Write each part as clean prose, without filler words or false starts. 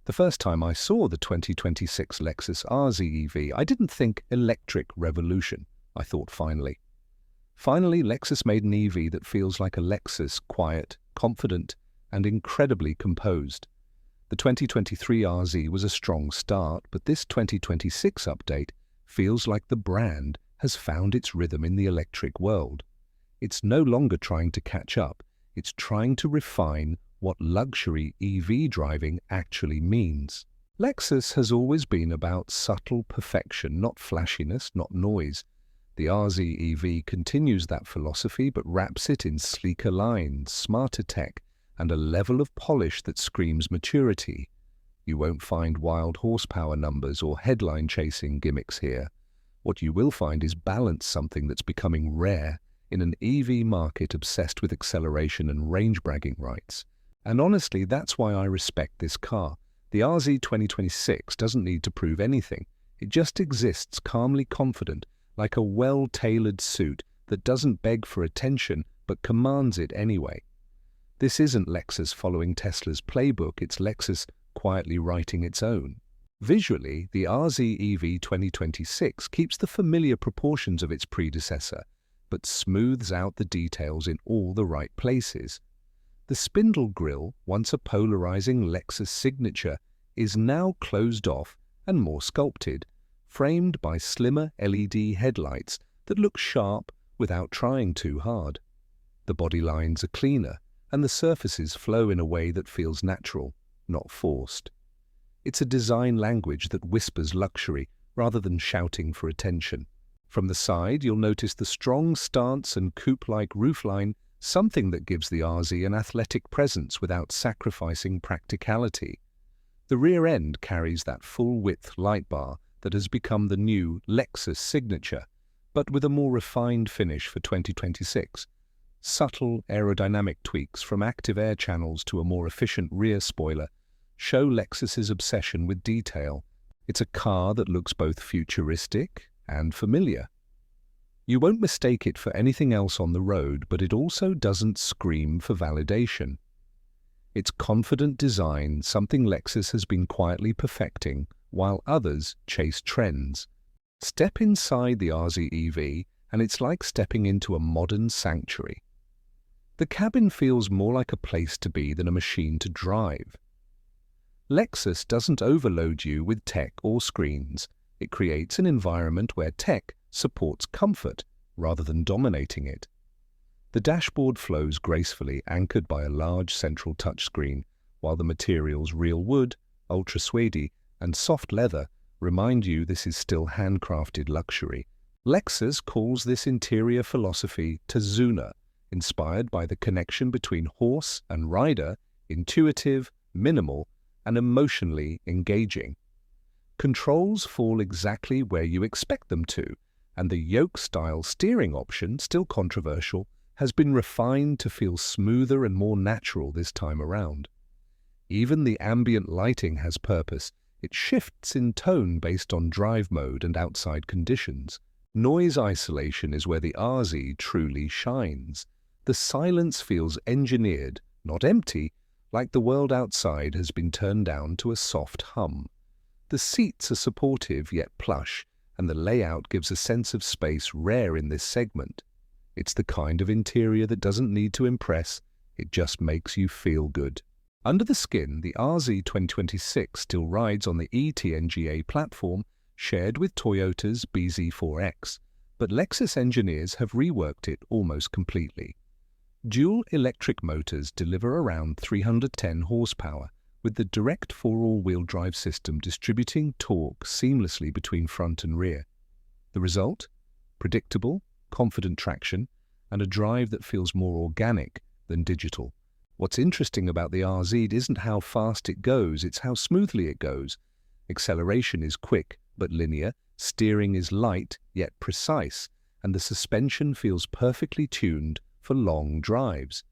The first time I saw the 2026 Lexus RZ EV, I didn't think electric revolution. I thought finally. Finally, Lexus made an EV that feels like a Lexus, quiet, confident, and incredibly composed. The 2023 RZ was a strong start, but this 2026 update feels like the brand has found its rhythm in the electric world. It's no longer trying to catch up, it's trying to refine what luxury EV driving actually means. Lexus has always been about subtle perfection, not flashiness, not noise. The RZ EV continues that philosophy but wraps it in sleeker lines, smarter tech, and a level of polish that screams maturity. You won't find wild horsepower numbers or headline-chasing gimmicks here. What you will find is balance, something that's becoming rare in an EV market obsessed with acceleration and range bragging rights. And honestly, that's why I respect this car. The RZ 2026 doesn't need to prove anything. It just exists calmly confident, like a well-tailored suit that doesn't beg for attention but commands it anyway. This isn't Lexus following Tesla's playbook, it's Lexus quietly writing its own. Visually, the RZ EV 2026 keeps the familiar proportions of its predecessor, but smooths out the details in all the right places. The spindle grille, once a polarizing Lexus signature, is now closed off and more sculpted, framed by slimmer LED headlights that look sharp without trying too hard. The body lines are cleaner, and the surfaces flow in a way that feels natural, not forced. It's a design language that whispers luxury rather than shouting for attention. From the side, you'll notice the strong stance and coupe-like roofline, something that gives the RZ an athletic presence without sacrificing practicality. The rear end carries that full-width light bar that has become the new Lexus signature, but with a more refined finish for 2026. Subtle aerodynamic tweaks from active air channels to a more efficient rear spoiler show Lexus's obsession with detail. It's a car that looks both futuristic and familiar. You won't mistake it for anything else on the road, but it also doesn't scream for validation. Its confident design, something Lexus has been quietly perfecting, while others chase trends. Step inside the RZ EV, and it's like stepping into a modern sanctuary. The cabin feels more like a place to be than a machine to drive. Lexus doesn't overload you with tech or screens. It creates an environment where tech supports comfort rather than dominating it. The dashboard flows gracefully, anchored by a large central touchscreen, while the materials real wood, ultra suede, and soft leather remind you this is still handcrafted luxury. Lexus calls this interior philosophy Tazuna, inspired by the connection between horse and rider, intuitive, minimal, and emotionally engaging. Controls fall exactly where you expect them to, and the yoke-style steering option, still controversial, has been refined to feel smoother and more natural this time around. Even the ambient lighting has purpose. It shifts in tone based on drive mode and outside conditions. Noise isolation is where the RZ truly shines. The silence feels engineered, not empty, like the world outside has been turned down to a soft hum. The seats are supportive yet plush, and the layout gives a sense of space rare in this segment. It's the kind of interior that doesn't need to impress, it just makes you feel good. Under the skin, the RZ 2026 still rides on the eTNGA platform shared with Toyota's bZ4X, but Lexus engineers have reworked it almost completely. Dual electric motors deliver around 310 horsepower, with the Direct4 all-wheel drive system distributing torque seamlessly between front and rear. The result? Predictable, confident traction, and a drive that feels more organic than digital. What's interesting about the RZ isn't how fast it goes, it's how smoothly it goes. Acceleration is quick but linear, steering is light yet precise, and the suspension feels perfectly tuned for long drives.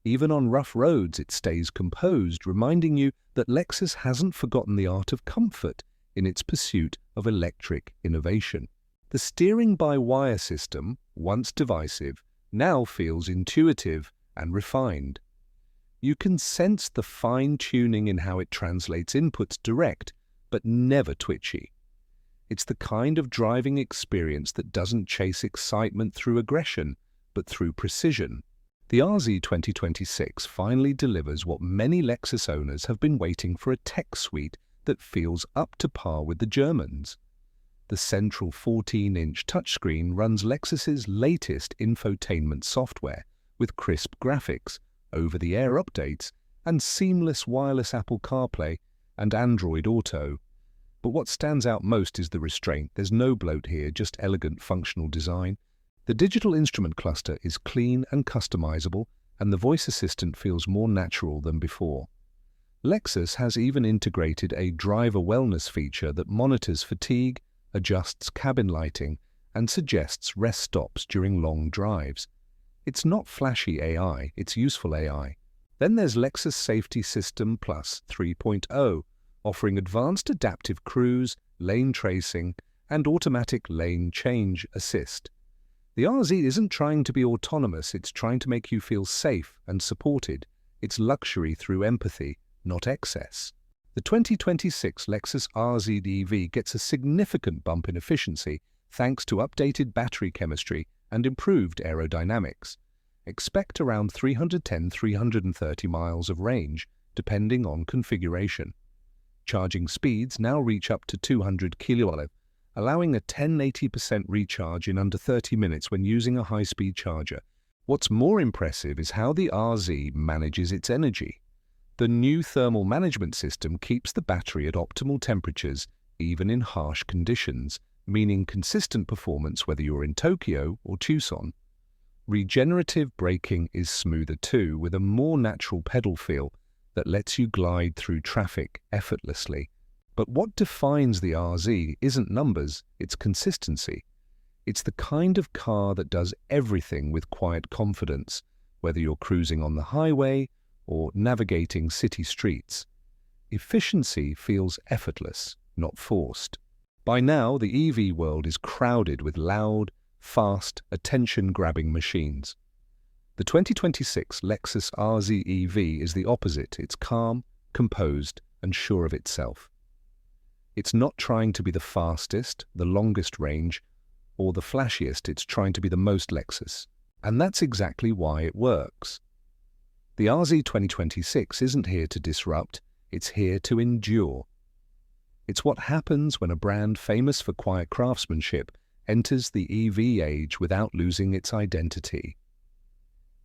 Even on rough roads, it stays composed, reminding you that Lexus hasn't forgotten the art of comfort in its pursuit of electric innovation. The steering-by-wire system, once divisive, now feels intuitive and refined. You can sense the fine-tuning in how it translates inputs direct, but never twitchy. It's the kind of driving experience that doesn't chase excitement through aggression, but through precision. The RZ 2026 finally delivers what many Lexus owners have been waiting for: a tech suite that feels up to par with the Germans. The central 14-inch touchscreen runs Lexus's latest infotainment software, with crisp graphics, over-the-air updates, and seamless wireless Apple CarPlay and Android Auto. But what stands out most is the restraint. There's no bloat here, just elegant functional design. The digital instrument cluster is clean and customizable, and the voice assistant feels more natural than before. Lexus has even integrated a driver wellness feature that monitors fatigue, adjusts cabin lighting, and suggests rest stops during long drives. It's not flashy AI, it's useful AI. Then there's Lexus Safety System Plus 3.0, offering advanced adaptive cruise, lane tracing, and automatic lane change assist. The RZ isn't trying to be autonomous, it's trying to make you feel safe and supported. It's luxury through empathy, not excess. The 2026 Lexus RZ EV gets a significant bump in efficiency thanks to updated battery chemistry and improved aerodynamics. Expect around 310–330 miles of range, depending on configuration. Charging speeds now reach up to 200 kW, allowing a 10–80% recharge in under 30 minutes when using a high-speed charger. What's more impressive is how the RZ manages its energy. The new thermal management system keeps the battery at optimal temperatures, even in harsh conditions, meaning consistent performance whether you're in Tokyo or Tucson. Regenerative braking is smoother too, with a more natural pedal feel that lets you glide through traffic effortlessly. But what defines the RZ isn't numbers, it's consistency. It's the kind of car that does everything with quiet confidence, whether you're cruising on the highway or navigating city streets. Efficiency feels effortless, not forced. By now, the EV world is crowded with loud, fast, attention-grabbing machines. The 2026 Lexus RZ EV is the opposite. It's calm, composed, and sure of itself. It's not trying to be the fastest, the longest range, or the flashiest. It's trying to be the most Lexus. And that's exactly why it works. The RZ 2026 isn't here to disrupt, it's here to endure. It's what happens when a brand famous for quiet craftsmanship enters the EV age without losing its identity.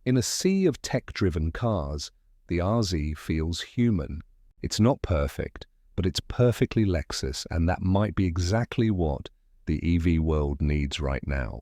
In a sea of tech-driven cars, the RZ feels human. It's not perfect, but it's perfectly Lexus, and that might be exactly what the EV world needs right now.